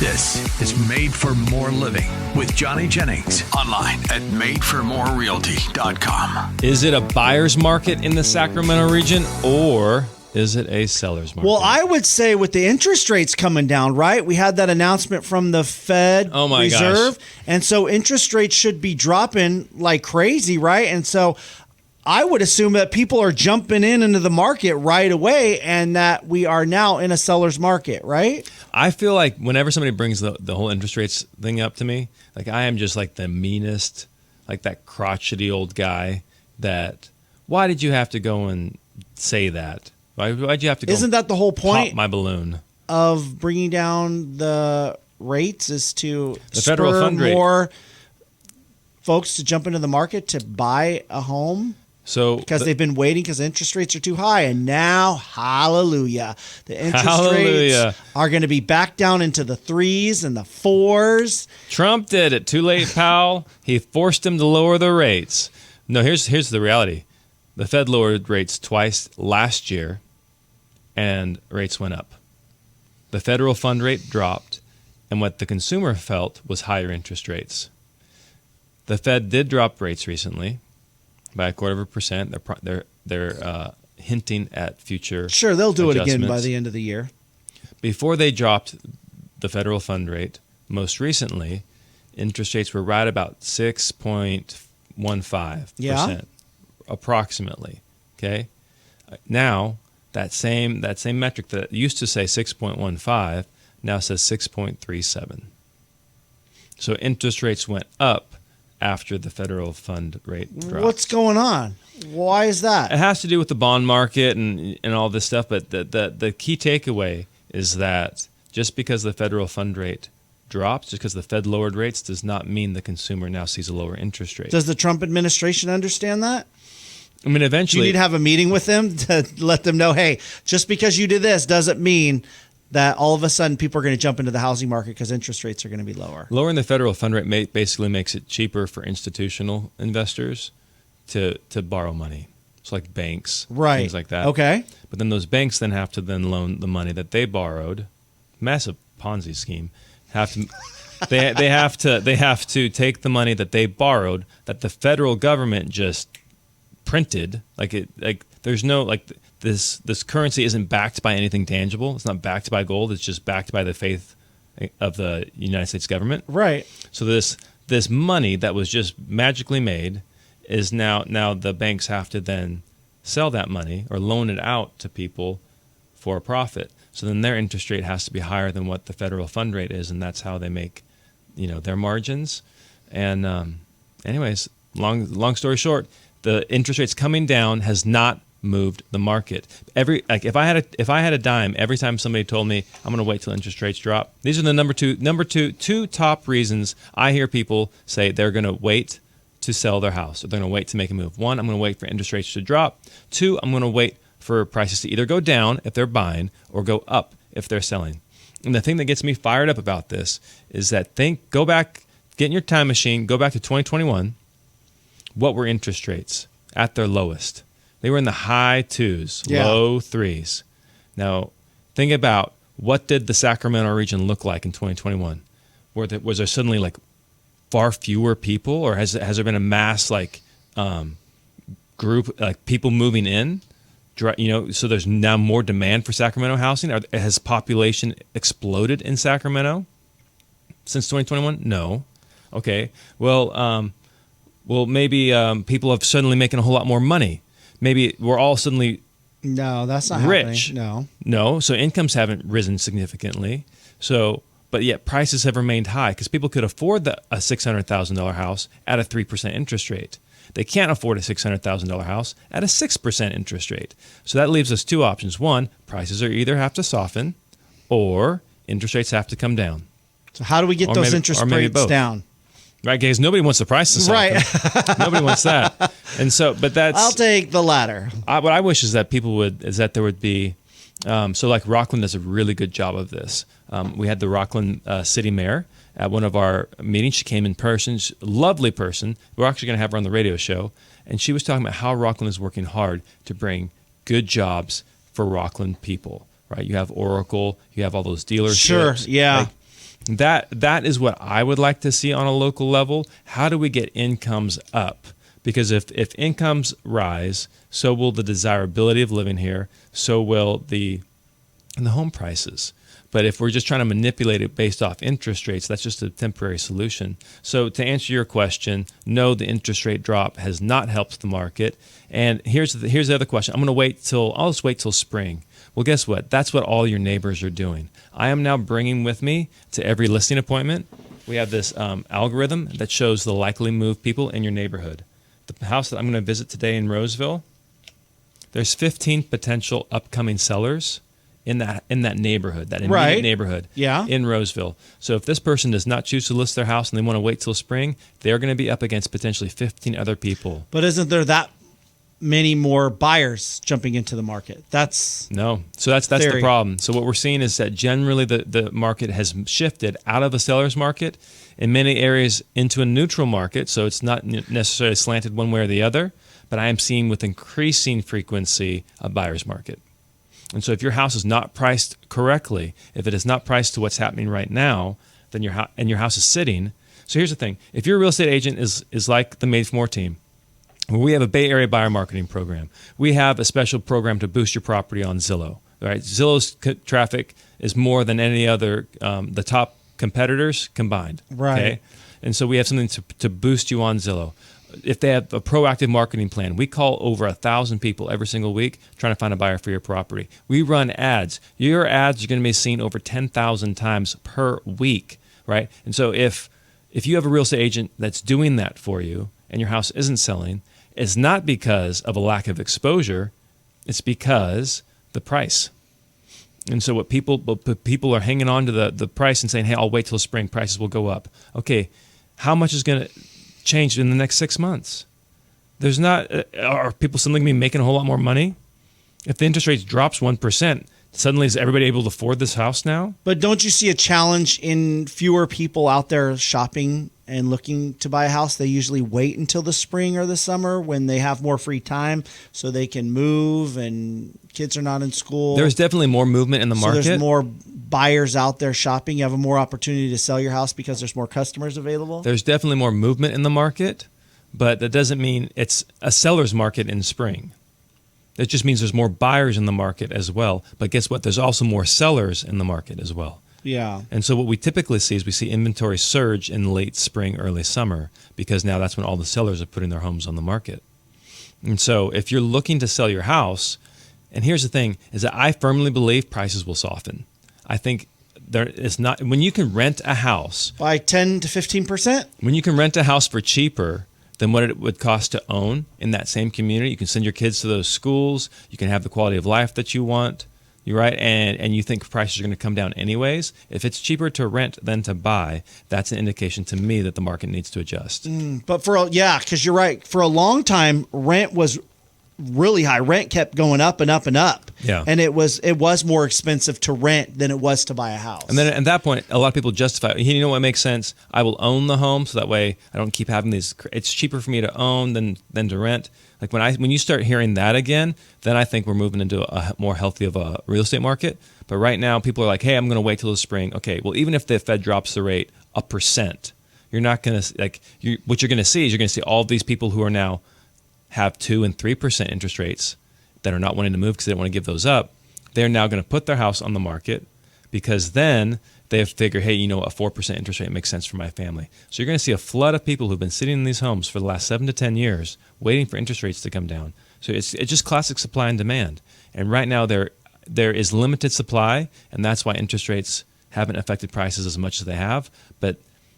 This is Made for More Living with Johnny Jennings. Online at madeformorerealty.com. Is it a buyer's market in the Sacramento region, or is it a seller's market? Well, I would say with the interest rates coming down, right? We had that announcement from the Fed Reserve. And so interest rates should be dropping like crazy, right? And so I would assume that people are jumping into the market right away and that we are now in a seller's market, right? I feel like whenever somebody brings the whole interest rates thing up to me, like I am just like the meanest, like that crotchety old guy that, why did you have to go and say that? Why'd you have to go? Isn't that the whole point pop my balloon of bringing down the rates is to the federal fund rate. More folks to jump into the market to buy a home? So because they've been waiting because interest rates are too high. And now, hallelujah, the interest rates are going to be back down into the 3s and the 4s. Trump did it. Too late, pal. He forced him to lower the rates. No, here's the reality. The Fed lowered rates twice last year, and rates went up. The federal fund rate dropped, and what the consumer felt was higher interest rates. The Fed did drop rates recently by 0.25%. They're hinting at future Sure, they'll do it again by adjustments. the end of the year. Before they dropped the federal fund rate, most recently, interest rates were right about 6.15%, approximately. Okay, now that same metric that used to say 6.15 now says 6.37. So interest rates went up after the federal fund rate dropped. What's going on? Why is that? It has to do with the bond market and all this stuff, but the key takeaway is that just because the federal fund rate drops, just because the Fed lowered rates, does not mean the consumer now sees a lower interest rate. Does the Trump administration understand that? I mean, eventually... Do you need to have a meeting with them to let them know, hey, just because you did this doesn't mean that all of a sudden people are going to jump into the housing market because interest rates are going to be lower? Lowering the federal fund rate basically makes it cheaper for institutional investors to borrow money. So like banks, things like that. Okay. But then those banks then have to loan the money that they borrowed. Massive Ponzi scheme. They have to take the money that they borrowed that the federal government just printed. There's no this currency isn't backed by anything tangible. It's not backed by gold. It's just backed by the faith of the United States government. Right. So this money that was just magically made is now the banks have to then sell that money or loan it out to people for a profit. So then their interest rate has to be higher than what the federal fund rate is, and that's how they make, their margins. And anyways, long story short, the interest rates coming down has not moved the market. If I had a dime every time somebody told me I'm going to wait till interest rates drop, these are the two top reasons I hear people say they're going to wait to sell their house or they're going to wait to make a move. One, I'm going to wait for interest rates to drop. Two, I'm going to wait for prices to either go down if they're buying or go up if they're selling. And the thing that gets me fired up about this is that go back, get in your time machine, go back to 2021. What were interest rates at their lowest? They were in the high 2s, low 3s. Now, think about what did the Sacramento region look like in 2021? Was there suddenly far fewer people, or has there been a mass group people moving in? So there's now more demand for Sacramento housing. Has population exploded in Sacramento since 2021? No. Okay. Well, maybe people have suddenly making a whole lot more money. Maybe we're all suddenly no, that's not rich. Happening. No. So incomes haven't risen significantly. But yet prices have remained high because people could afford a $600,000 house at a 3% interest rate. They can't afford a $600,000 house at a 6% interest rate. So that leaves us two options. One, prices either have to soften or interest rates have to come down. So how do we get those interest rates down? Right, because nobody wants the price to soften. Right. Nobody wants that. And so, but that's... I'll take the latter. What I wish is that there would be... so like Rockland does a really good job of this. We had the Rockland city mayor at one of our meetings. She came in person. She's a lovely person. We're actually going to have her on the radio show. And she was talking about how Rockland is working hard to bring good jobs for Rockland people. Right? You have Oracle. You have all those dealerships. Sure, yeah. That is what I would like to see on a local level. How do we get incomes up? Because if incomes rise, so will the desirability of living here, so will the home prices. But if we're just trying to manipulate it based off interest rates, that's just a temporary solution. So to answer your question, no, the interest rate drop has not helped the market. And here's the other question. I'll just wait till spring. Well, guess what? That's what all your neighbors are doing. I am now bringing with me to every listing appointment, we have this algorithm that shows the likely move people in your neighborhood. The house that I'm going to visit today in Roseville, there's 15 potential upcoming sellers in that neighborhood, that immediate neighborhood in Roseville. So if this person does not choose to list their house and they want to wait till spring, they're going to be up against potentially 15 other people. But isn't there that many more buyers jumping into the market? No. So that's the problem. So what we're seeing is that generally the market has shifted out of a seller's market in many areas into a neutral market. So it's not necessarily slanted one way or the other, but I am seeing with increasing frequency a buyer's market. And so if your house is not priced correctly, if it is not priced to what's happening right now, then your house is sitting. So here's the thing. If your real estate agent is like the Made for More team, we have a Bay Area buyer marketing program. We have a special program to boost your property on Zillow. Right? Zillow's traffic is more than any other, the top competitors combined. Right. Okay? And so we have something to boost you on Zillow. If they have a proactive marketing plan, we call over 1,000 people every single week trying to find a buyer for your property. We run ads. Your ads are going to be seen over 10,000 times per week, right? And so if you have a real estate agent that's doing that for you and your house isn't selling, it's not because of a lack of exposure. It's because the price. And so what people are hanging on to the price and saying, hey, I'll wait till spring, prices will go up. Okay, how much is going to change in the next 6 months? There's not. Are people suddenly going to be making a whole lot more money? If the interest rate drops 1%, suddenly is everybody able to afford this house now? But don't you see a challenge in fewer people out there shopping and looking to buy a house? They usually wait until the spring or the summer when they have more free time so they can move and kids are not in school. There's definitely more movement in the market. So there's more buyers out there shopping. You have a more opportunity to sell your house because there's more customers available. There's definitely more movement in the market, but that doesn't mean it's a seller's market in spring. It just means there's more buyers in the market as well. But guess what? There's also more sellers in the market as well. Yeah. And so what we typically see is we see inventory surge in late spring, early summer, because now that's when all the sellers are putting their homes on the market. And so if you're looking to sell your house, and here's the thing, is that I firmly believe prices will soften. I think there is not, when you can rent a house by 10 to 15%, when you can rent a house for cheaper than what it would cost to own in that same community, you can send your kids to those schools, you can have the quality of life that you want. You're right, and you think prices are going to come down anyways. If it's cheaper to rent than to buy, that's an indication to me that the market needs to adjust. But because you're right. For a long time, rent was really high. Rent kept going up and up and up. Yeah. And it was more expensive to rent than it was to buy a house. And then at that point, a lot of people justify, you know what makes sense? I will own the home so that way I don't keep having these. It's cheaper for me to own than to rent. Like when you start hearing that again, then I think we're moving into a more healthy of a real estate market. But right now, people are like, hey, I'm going to wait till the spring. Okay, well, even if the Fed drops the rate 1%, you're not going to, what you're going to see is you're going to see all these people who are now have 2% and 3% interest rates that are not wanting to move because they don't want to give those up. They're now going to put their house on the market because then they figure, hey, a 4% interest rate makes sense for my family. So you're going to see a flood of people who've been sitting in these homes for the last 7 to 10 years waiting for interest rates to come down. So it's just classic supply and demand. And right now there is limited supply, and that's why interest rates haven't affected prices as much as they have. But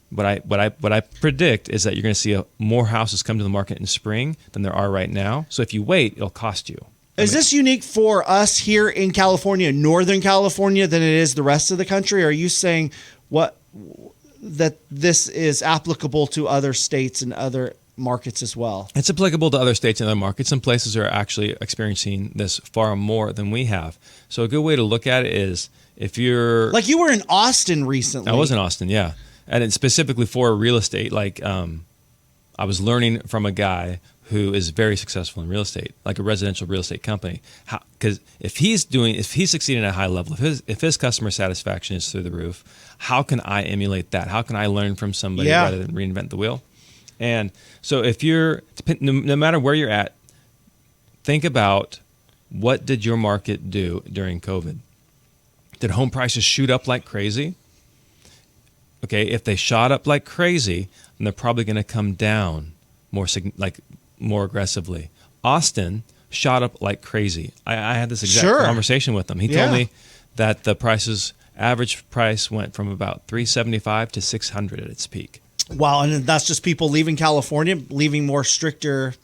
what I predict is that you're going to see more houses come to the market in spring than there are right now. So if you wait, it'll cost you. Is this unique for us here in California, Northern California, than it is the rest of the country? Or are you saying that this is applicable to other states and other markets as well? It's applicable to other states and other markets. Some places are actually experiencing this far more than we have. So a good way to look at it is if you're... Like you were in Austin recently. I was in Austin, yeah. And it's specifically for real estate. I was learning from a guy who is very successful in real estate, like a residential real estate company. Because if he's succeeding at a high level, if his customer satisfaction is through the roof, how can I emulate that? How can I learn from somebody rather than reinvent the wheel? And so no matter where you're at, think about, what did your market do during COVID? Did home prices shoot up like crazy? Okay, if they shot up like crazy, then they're probably going to come down more aggressively. Austin shot up like crazy. I had this exact conversation with him. He told me that the average price went from about $375 to $600 at its peak. Wow, and that's just people leaving California, leaving more stricter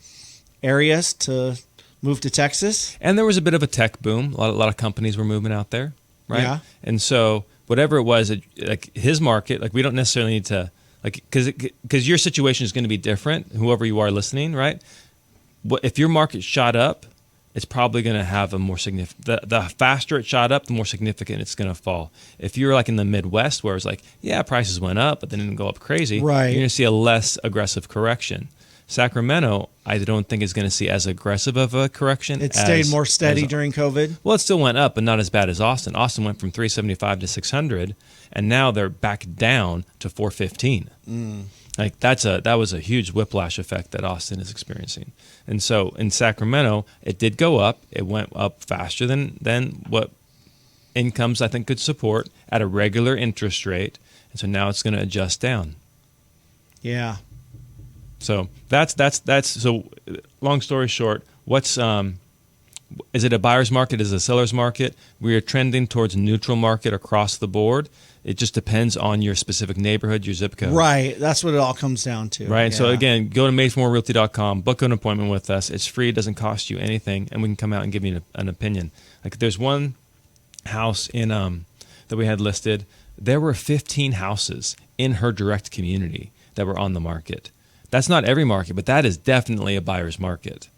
areas to move to Texas? And there was a bit of a tech boom. A lot of companies were moving out there, right? Yeah. And so whatever it was, like his market, like we don't necessarily need to, like, because your situation is going to be different, whoever you are listening, right? If your market shot up, it's probably going to have a more significant, the faster it shot up, the more significant it's going to fall. If you're like in the Midwest where it's like, yeah, prices went up, but they didn't go up crazy, right, you're going to see a less aggressive correction. Sacramento, I don't think is going to see as aggressive of a correction. It stayed more steady during COVID. Well, it still went up, but not as bad as Austin. Austin went from $375 to $600, and now they're back down to $415. Like that was a huge whiplash effect that Austin is experiencing. And so in Sacramento, it did go up. It went up faster than what incomes I think could support at a regular interest rate. And so now it's going to adjust down. Yeah. So that's so long story short, is it a buyer's market? Is it a seller's market? We are trending towards neutral market across the board. It just depends on your specific neighborhood, your zip code. Right. That's what it all comes down to. Right. Yeah. So again, go to madeformorerealty.com, book an appointment with us. It's free. It doesn't cost you anything. And we can come out and give you an opinion. Like there's one house in that we had listed. There were 15 houses in her direct community that were on the market. That's not every market, but that is definitely a buyer's market,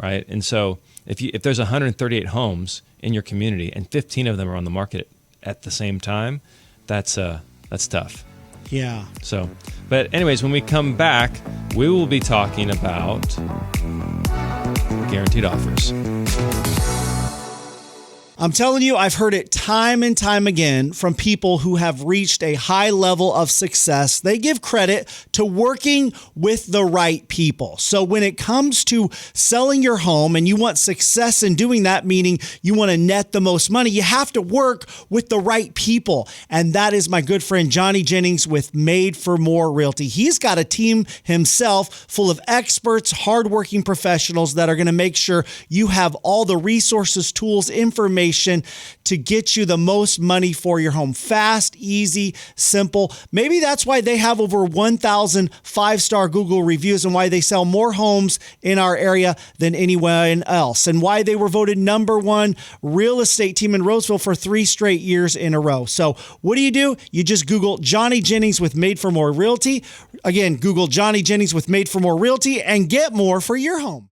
right? And so if there's 138 homes in your community and 15 of them are on the market at the same time, that's tough. Yeah. So, but anyways, when we come back, we will be talking about guaranteed offers. I'm telling you, I've heard it time and time again from people who have reached a high level of success. They give credit to working with the right people. So when it comes to selling your home and you want success in doing that, meaning you want to net the most money, you have to work with the right people. And that is my good friend, Johnny Jennings with Made for More Realty. He's got a team himself full of experts, hardworking professionals that are going to make sure you have all the resources, tools, information to get you the most money for your home. Fast, easy, simple. Maybe that's why they have over 1,000 five-star Google reviews and why they sell more homes in our area than anyone else, and why they were voted #1 real estate team in Roseville for 3 straight years in a row. So what do? You just Google Johnny Jennings with Made for More Realty. Again, Google Johnny Jennings with Made for More Realty and get more for your home.